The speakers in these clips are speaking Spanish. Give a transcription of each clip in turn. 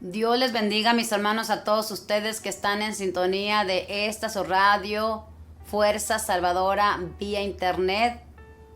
Dios les bendiga, mis hermanos, a todos ustedes que están en sintonía de esta su radio, Fuerza Salvadora, vía internet.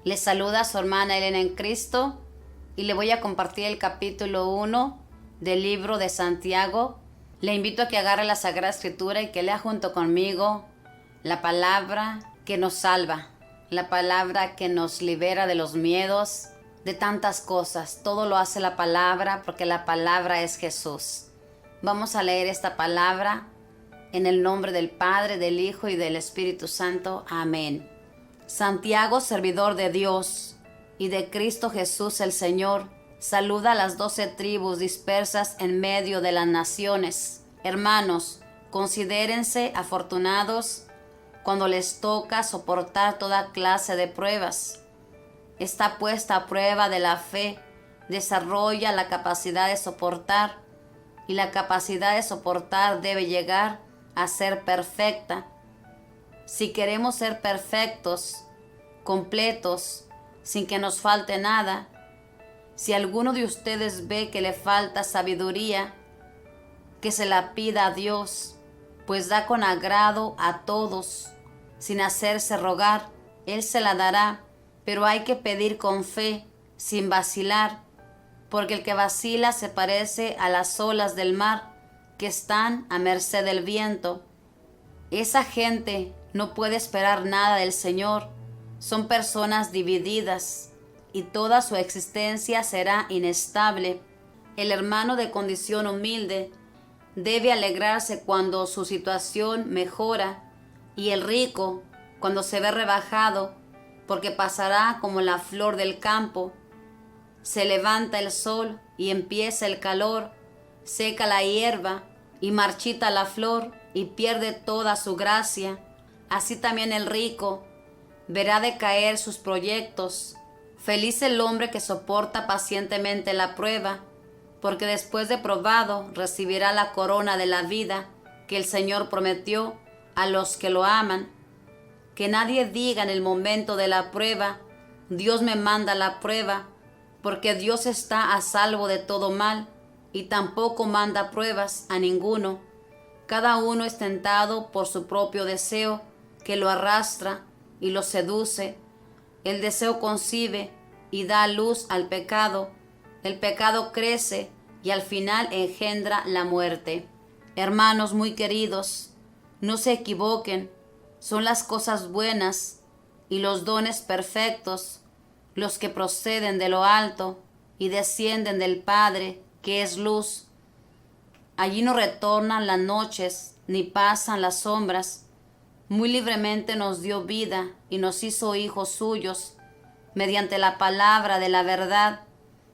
Les saluda su hermana Elena en Cristo y le voy a compartir el capítulo 1 del libro de Santiago. Le invito a que agarre la Sagrada Escritura y que lea junto conmigo la palabra que nos salva, la palabra que nos libera de los miedos, de tantas cosas. Todo lo hace la palabra porque la palabra es Jesús. Vamos a leer esta palabra en el nombre del Padre, del Hijo y del Espíritu Santo. Amén. Santiago, servidor de Dios y de Cristo Jesús el Señor, saluda a las 12 tribus dispersas en medio de las naciones. Hermanos, considérense afortunados cuando les toca soportar toda clase de pruebas. Está puesta a prueba de la fe, desarrolla la capacidad de soportar, y la capacidad de soportar debe llegar a ser perfecta. Si queremos ser perfectos, completos, sin que nos falte nada, si alguno de ustedes ve que le falta sabiduría, que se la pida a Dios, pues da con agrado a todos, sin hacerse rogar. Él se la dará, pero hay que pedir con fe, sin vacilar, porque el que vacila se parece a las olas del mar, que están a merced del viento. Esa gente no puede esperar nada del Señor. Son personas divididas, y toda su existencia será inestable. El hermano de condición humilde debe alegrarse cuando su situación mejora, y el rico cuando se ve rebajado, porque pasará como la flor del campo. Se levanta el sol y empieza el calor, seca la hierba y marchita la flor y pierde toda su gracia. Así también el rico verá decaer sus proyectos. Feliz el hombre que soporta pacientemente la prueba, porque después de probado recibirá la corona de la vida que el Señor prometió a los que lo aman. Que nadie diga en el momento de la prueba: Dios me manda la prueba, porque Dios está a salvo de todo mal, y tampoco manda pruebas a ninguno. Cada uno es tentado por su propio deseo, que lo arrastra y lo seduce. El deseo concibe y da luz al pecado. El pecado crece y al final engendra la muerte. Hermanos muy queridos, no se equivoquen. Son las cosas buenas y los dones perfectos los que proceden de lo alto y descienden del Padre, que es luz. Allí no retornan las noches ni pasan las sombras. Muy libremente nos dio vida y nos hizo hijos suyos mediante la palabra de la verdad,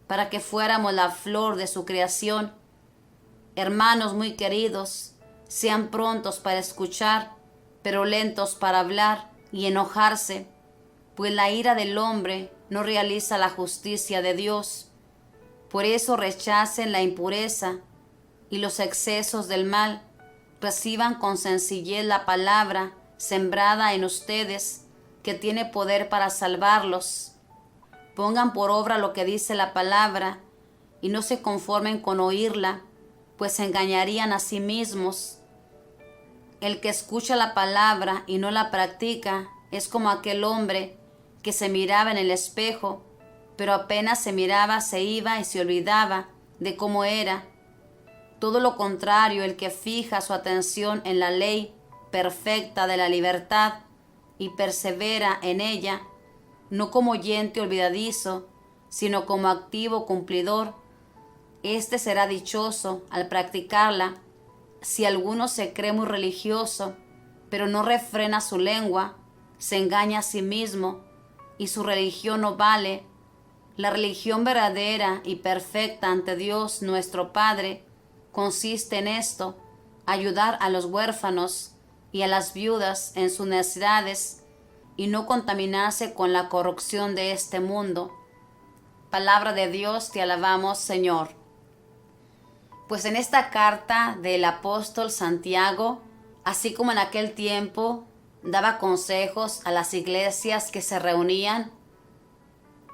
para que fuéramos la flor de su creación. Hermanos muy queridos, sean prontos para escuchar, pero lentos para hablar y enojarse, pues la ira del hombre no realiza la justicia de Dios. Por eso rechacen la impureza y los excesos del mal. Reciban con sencillez la palabra sembrada en ustedes, que tiene poder para salvarlos. Pongan por obra lo que dice la palabra y no se conformen con oírla, pues se engañarían a sí mismos. El que escucha la palabra y no la practica es como aquel hombre que se miraba en el espejo, pero apenas se miraba se iba y se olvidaba de cómo era. Todo lo contrario, el que fija su atención en la ley perfecta de la libertad y persevera en ella, no como oyente olvidadizo, sino como activo cumplidor, este será dichoso al practicarla. Si alguno se cree muy religioso, pero no refrena su lengua, se engaña a sí mismo y su religión no vale. La religión verdadera y perfecta ante Dios nuestro Padre consiste en esto: ayudar a los huérfanos y a las viudas en sus necesidades y no contaminarse con la corrupción de este mundo. Palabra de Dios, te alabamos, Señor. Pues en esta carta del apóstol Santiago, así como en aquel tiempo daba consejos a las iglesias que se reunían,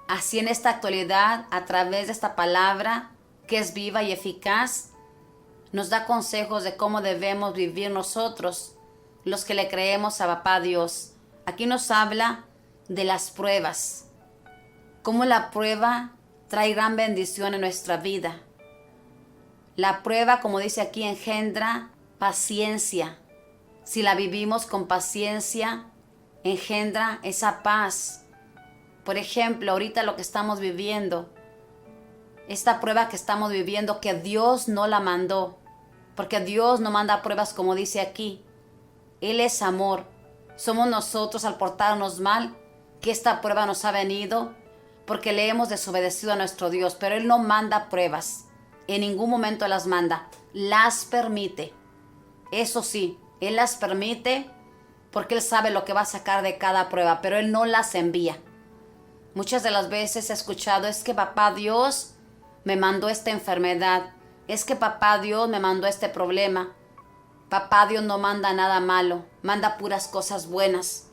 así en esta actualidad, a través de esta palabra que es viva y eficaz, nos da consejos de cómo debemos vivir nosotros, los que le creemos a Papá Dios. Aquí nos habla de las pruebas, cómo la prueba trae gran bendición en nuestra vida. La prueba, como dice aquí, engendra paciencia. Si la vivimos con paciencia, engendra esa paz. Por ejemplo, ahorita lo que estamos viviendo, esta prueba que estamos viviendo, que Dios no la mandó, porque Dios no manda pruebas como dice aquí. Él es amor. Somos nosotros al portarnos mal que esta prueba nos ha venido porque le hemos desobedecido a nuestro Dios, pero Él no manda pruebas. En ningún momento las manda, las permite. Eso sí, Él las permite porque Él sabe lo que va a sacar de cada prueba, pero Él no las envía. Muchas de las veces he escuchado, es que Papá Dios me mandó esta enfermedad, es que Papá Dios me mandó este problema. Papá Dios no manda nada malo, manda puras cosas buenas.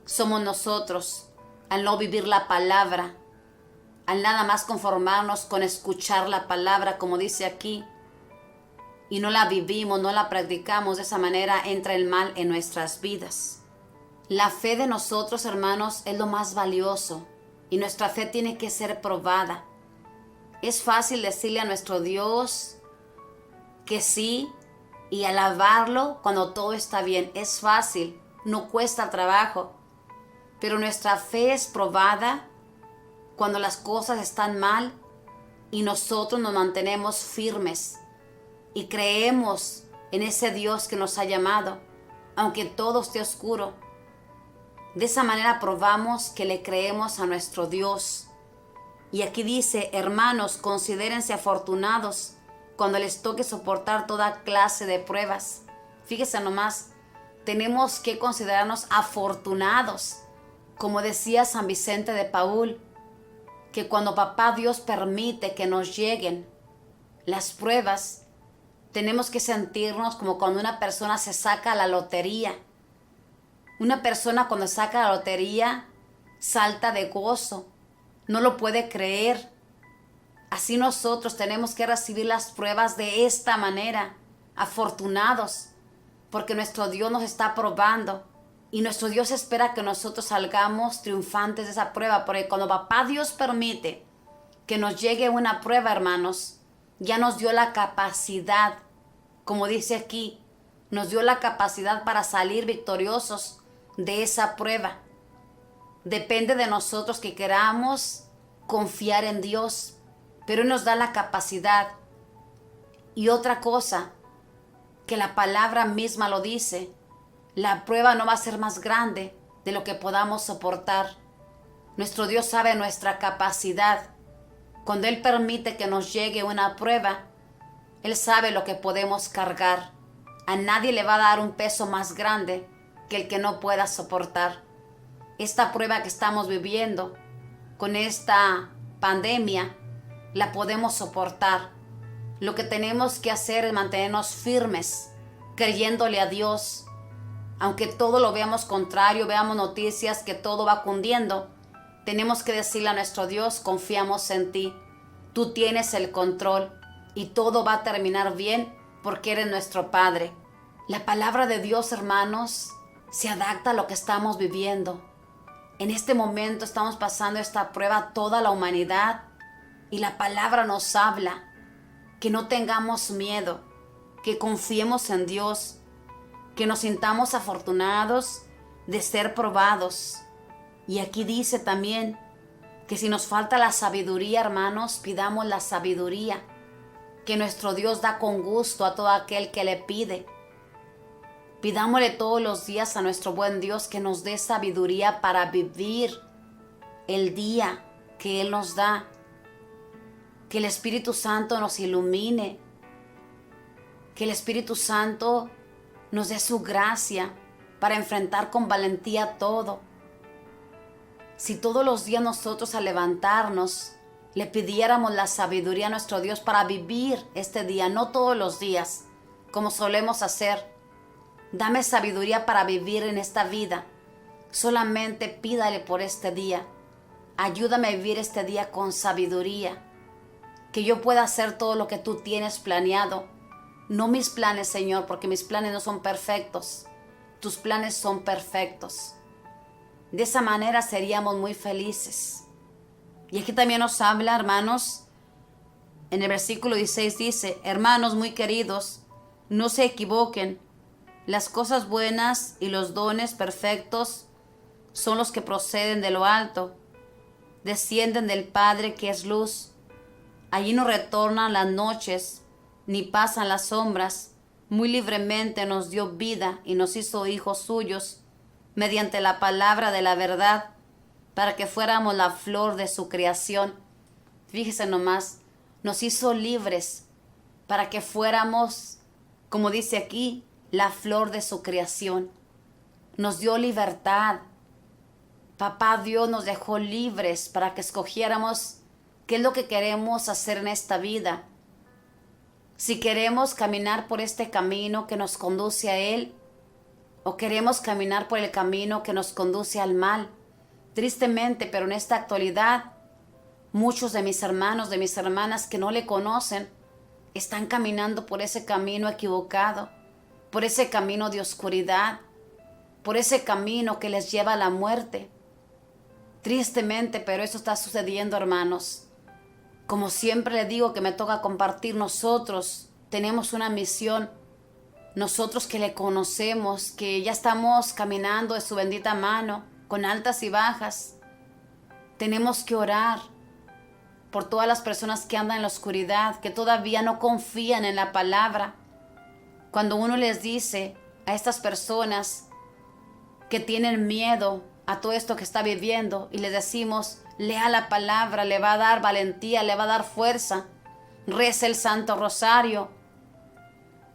Somos nosotros, al no vivir la palabra, al nada más conformarnos con escuchar la palabra, como dice aquí, y no la vivimos, no la practicamos, de esa manera entra el mal en nuestras vidas. La fe de nosotros, hermanos, es lo más valioso, y nuestra fe tiene que ser probada. Es fácil decirle a nuestro Dios que sí y alabarlo cuando todo está bien. Es fácil, no cuesta trabajo, pero nuestra fe es probada cuando las cosas están mal y nosotros nos mantenemos firmes y creemos en ese Dios que nos ha llamado, aunque todo esté oscuro. De esa manera probamos que le creemos a nuestro Dios. Y aquí dice, hermanos, considérense afortunados cuando les toque soportar toda clase de pruebas. Fíjese nomás, tenemos que considerarnos afortunados. Como decía San Vicente de Paúl, que cuando Papá Dios permite que nos lleguen las pruebas, tenemos que sentirnos como cuando una persona se saca la lotería. Una persona cuando saca la lotería salta de gozo, no lo puede creer. Así nosotros tenemos que recibir las pruebas de esta manera, afortunados, porque nuestro Dios nos está probando. Y nuestro Dios espera que nosotros salgamos triunfantes de esa prueba, porque cuando Papá Dios permite que nos llegue una prueba, hermanos, ya nos dio la capacidad, como dice aquí, nos dio la capacidad para salir victoriosos de esa prueba. Depende de nosotros que queramos confiar en Dios, pero Él nos da la capacidad. Y otra cosa, que la palabra misma lo dice, la prueba no va a ser más grande de lo que podamos soportar. Nuestro Dios sabe nuestra capacidad. Cuando Él permite que nos llegue una prueba, Él sabe lo que podemos cargar. A nadie le va a dar un peso más grande que el que no pueda soportar. Esta prueba que estamos viviendo con esta pandemia, la podemos soportar. Lo que tenemos que hacer es mantenernos firmes, creyéndole a Dios. Aunque todo lo veamos contrario, veamos noticias que todo va cundiendo, tenemos que decirle a nuestro Dios, confiamos en ti. Tú tienes el control y todo va a terminar bien porque eres nuestro Padre. La palabra de Dios, hermanos, se adapta a lo que estamos viviendo. En este momento estamos pasando esta prueba toda la humanidad y la palabra nos habla que no tengamos miedo, que confiemos en Dios, que nos sintamos afortunados de ser probados. Y aquí dice también que si nos falta la sabiduría, hermanos, pidamos la sabiduría, que nuestro Dios da con gusto a todo aquel que le pide. Pidámosle todos los días a nuestro buen Dios que nos dé sabiduría para vivir el día que Él nos da. Que el Espíritu Santo nos ilumine. Que el Espíritu Santo nos dé su gracia para enfrentar con valentía todo. Si todos los días nosotros al levantarnos le pidiéramos la sabiduría a nuestro Dios para vivir este día, no todos los días, como solemos hacer. Dame sabiduría para vivir en esta vida. Solamente pídale por este día. Ayúdame a vivir este día con sabiduría. Que yo pueda hacer todo lo que tú tienes planeado. No mis planes, Señor, porque mis planes no son perfectos. Tus planes son perfectos. De esa manera seríamos muy felices. Y aquí también nos habla, hermanos, en el versículo 16 dice: hermanos muy queridos, no se equivoquen. Las cosas buenas y los dones perfectos son los que proceden de lo alto, descienden del Padre que es luz. Allí no retornan las noches, ni pasan las sombras. Muy libremente nos dio vida y nos hizo hijos suyos, mediante la palabra de la verdad, para que fuéramos la flor de su creación. Fíjese nomás, nos hizo libres para que fuéramos, como dice aquí, la flor de su creación. Nos dio libertad. Papá Dios nos dejó libres para que escogiéramos qué es lo que queremos hacer en esta vida. Si queremos caminar por este camino que nos conduce a Él, o queremos caminar por el camino que nos conduce al mal. Tristemente, pero en esta actualidad, muchos de mis hermanos, de mis hermanas que no le conocen, están caminando por ese camino equivocado, por ese camino de oscuridad, por ese camino que les lleva a la muerte. Tristemente, pero eso está sucediendo, hermanos. Como siempre le digo que me toca compartir, nosotros tenemos una misión. Nosotros que le conocemos, que ya estamos caminando de su bendita mano, con altas y bajas, tenemos que orar por todas las personas que andan en la oscuridad, que todavía no confían en la palabra. Cuando uno les dice a estas personas que tienen miedo a todo esto que está viviendo y les decimos: lea la palabra, le va a dar valentía, le va a dar fuerza, reza el Santo Rosario,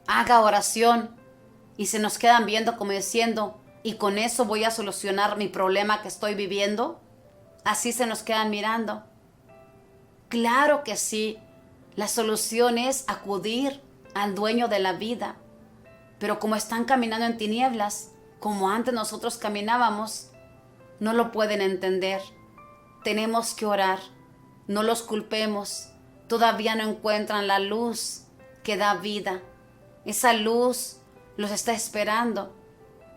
haga oración, y se nos quedan viendo como diciendo: ¿y con eso voy a solucionar mi problema que estoy viviendo? Así se nos quedan mirando. Claro que sí, la solución es acudir al dueño de la vida, pero como están caminando en tinieblas, como antes nosotros caminábamos, no lo pueden entender. Tenemos que orar, no los culpemos, todavía no encuentran la luz que da vida. Esa luz los está esperando,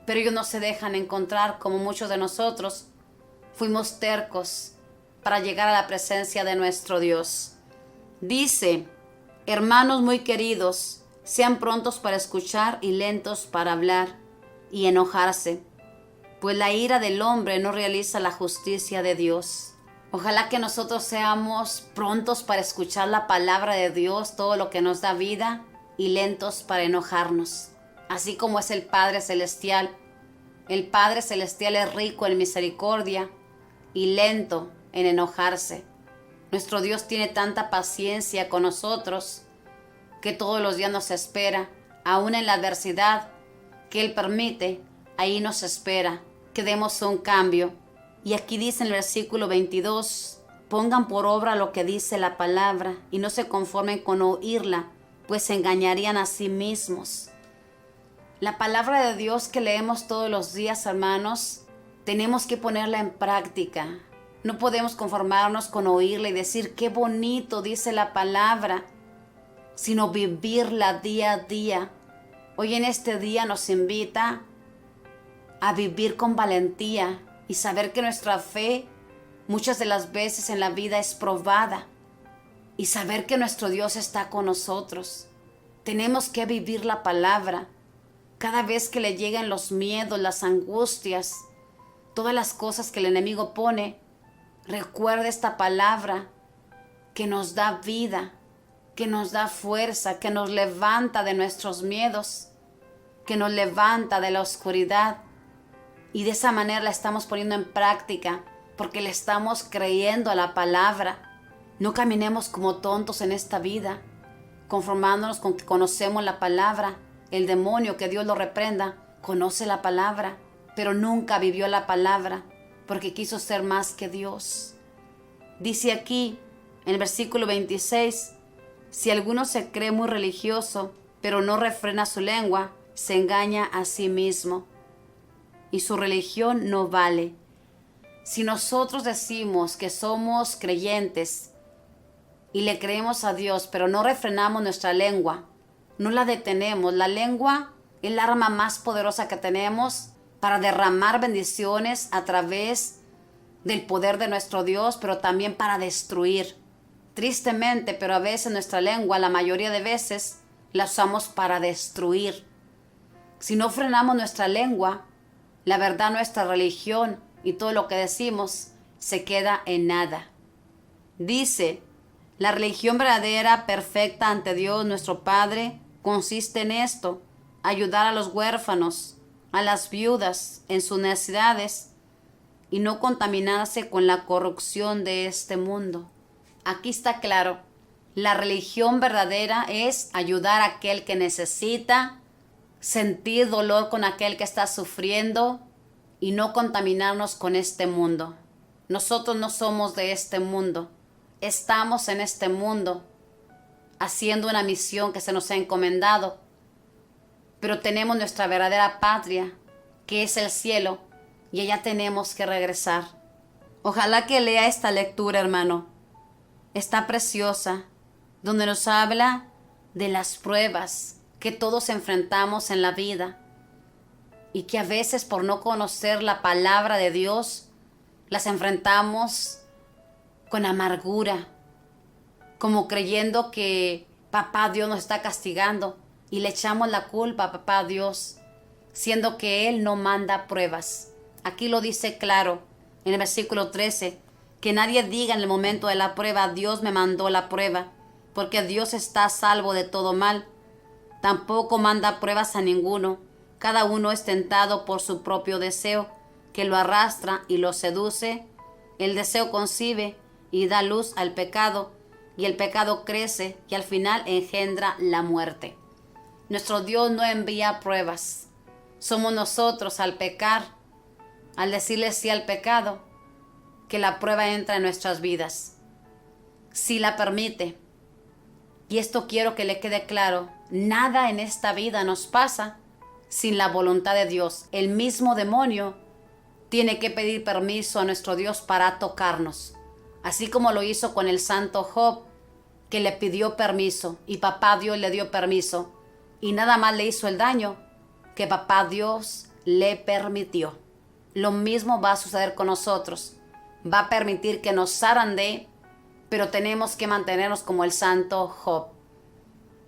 pero ellos no se dejan encontrar como muchos de nosotros. Fuimos tercos para llegar a la presencia de nuestro Dios. Dice: hermanos muy queridos, sean prontos para escuchar y lentos para hablar y enojarse, pues la ira del hombre no realiza la justicia de Dios. Ojalá que nosotros seamos prontos para escuchar la palabra de Dios, todo lo que nos da vida, y lentos para enojarnos, así como es el Padre Celestial. El Padre Celestial es rico en misericordia y lento en enojarse. Nuestro Dios tiene tanta paciencia con nosotros que todos los días nos espera, aún en la adversidad que Él permite, ahí nos espera que demos un cambio. Y aquí dice en el versículo 22, pongan por obra lo que dice la palabra y no se conformen con oírla, pues se engañarían a sí mismos. La palabra de Dios que leemos todos los días, hermanos, tenemos que ponerla en práctica. No podemos conformarnos con oírla y decir qué bonito dice la palabra, sino vivirla día a día. Hoy en este día nos invita a vivir con valentía y saber que nuestra fe muchas de las veces en la vida es probada, y saber que nuestro Dios está con nosotros. Tenemos que vivir la palabra. Cada vez que le llegan los miedos, las angustias, todas las cosas que el enemigo pone, recuerda esta palabra que nos da vida, que nos da fuerza, que nos levanta de nuestros miedos, que nos levanta de la oscuridad. Y de esa manera la estamos poniendo en práctica, porque le estamos creyendo a la palabra. No caminemos como tontos en esta vida, conformándonos con que conocemos la palabra. El demonio, que Dios lo reprenda, conoce la palabra, pero nunca vivió la palabra, porque quiso ser más que Dios. Dice aquí, en el versículo 26, si alguno se cree muy religioso, pero no refrena su lengua, se engaña a sí mismo, y su religión no vale. Si nosotros decimos que somos creyentes y le creemos a Dios, pero no refrenamos nuestra lengua, no la detenemos. La lengua es el arma más poderosa que tenemos para derramar bendiciones a través del poder de nuestro Dios, pero también para destruir. Tristemente, pero a veces nuestra lengua, la mayoría de veces, la usamos para destruir. Si no frenamos nuestra lengua, la verdad, nuestra religión y todo lo que decimos se queda en nada. Dice, la religión verdadera, perfecta ante Dios nuestro Padre, consiste en esto: ayudar a los huérfanos, a las viudas en sus necesidades y no contaminarse con la corrupción de este mundo. Aquí está claro, la religión verdadera es ayudar a aquel que necesita, sentir dolor con aquel que está sufriendo y no contaminarnos con este mundo. Nosotros no somos de este mundo, estamos en este mundo haciendo una misión que se nos ha encomendado, pero tenemos nuestra verdadera patria, que es el cielo, y allá tenemos que regresar. Ojalá que lea esta lectura, hermano. Está preciosa, donde nos habla de las pruebas que todos enfrentamos en la vida y que a veces por no conocer la palabra de Dios las enfrentamos con amargura, como creyendo que papá Dios nos está castigando y le echamos la culpa a papá Dios, siendo que Él no manda pruebas. Aquí lo dice claro en el versículo 13, que nadie diga en el momento de la prueba: Dios me mandó la prueba, porque Dios está a salvo de todo mal. Tampoco manda pruebas a ninguno. Cada uno es tentado por su propio deseo, que lo arrastra y lo seduce. El deseo concibe y da luz al pecado, y el pecado crece y al final engendra la muerte. Nuestro Dios no envía pruebas. Somos nosotros, al pecar, al decirle sí al pecado, que la prueba entra en nuestras vidas. Si la permite. Y esto quiero que le quede claro: nada en esta vida nos pasa sin la voluntad de Dios. El mismo demonio tiene que pedir permiso a nuestro Dios para tocarnos. Así como lo hizo con el santo Job, que le pidió permiso y papá Dios le dio permiso. Y nada más le hizo el daño que papá Dios le permitió. Lo mismo va a suceder con nosotros. Va a permitir que nos zarandee, pero tenemos que mantenernos como el santo Job.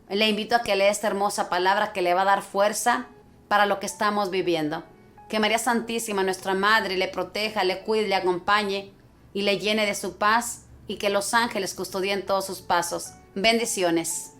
Le invito a que lea esta hermosa palabra que le va a dar fuerza para lo que estamos viviendo. Que María Santísima, nuestra Madre, le proteja, le cuide, le acompañe y le llene de su paz, y que los ángeles custodien todos sus pasos. Bendiciones.